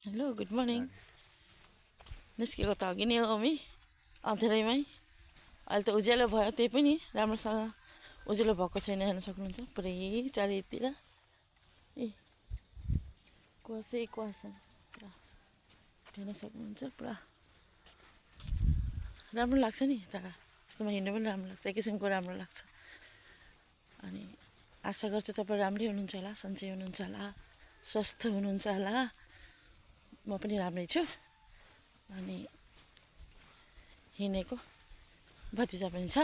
hello good morning निस्केको त अघि नै हो हामी अँधेरैमै अहिले त उज्यालो भयो त्यही पनि राम्रोसँग उज्यालो भएको छैन हेर्न सक्नुहुन्छ पुरै चारैतिर ए कुहासै कुहासा पुरा हेर्न सक्नुहुन्छ पुरा राम्रो लाग्छ नि तर यस्तोमा हिँड्नु पनि राम्रो लाग्छ एक किसिमको राम्रो लाग्छ अनि आशा गर्छु तपाईँ राम्रै हुनुहुन्छ होला सन्चै हुनुहुन्छ होला स्वस्थ हुनुहुन्छ होला म पनि राम्रै छु अनि हिँडेको भतिजा पनि छ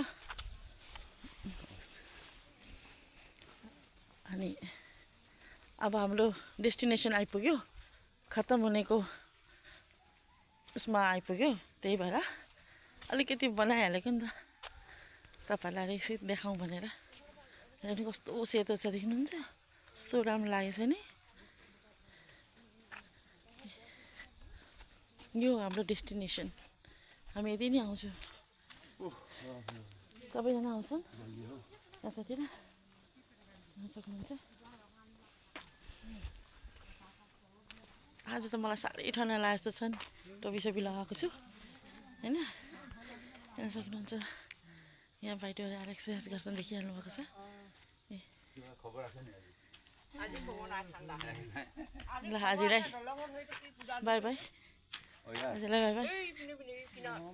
अनि अब हाम्रो डेस्टिनेसन आइपुग्यो खत्तम हुनेको उसमा आइपुग्यो त्यही भएर अलिकति बनाइहालेको नि त तपाईँहरूलाई रेसिप देखाउँ भनेर हेर्नु कस्तो सेतो छ देख्नुहुन्छ कस्तो राम्रो लागेको छ नि यो हाम्रो डेस्टिनेसन हामी यति नै आउँछौँ सबैजना आउँछन् यतातिर हेर्न सक्नुहुन्छ आज त मलाई साह्रै ठन्डा लागेको जस्तो छ नि टोपी लगाएको छु होइन हेर्न सक्नुहुन्छ यहाँ बाहिर आएर एक्सर्साइज गर्छन् देखिहाल्नु भएको छ ए ल हाजिरै बाई बाई हजुरलाई बाई बाई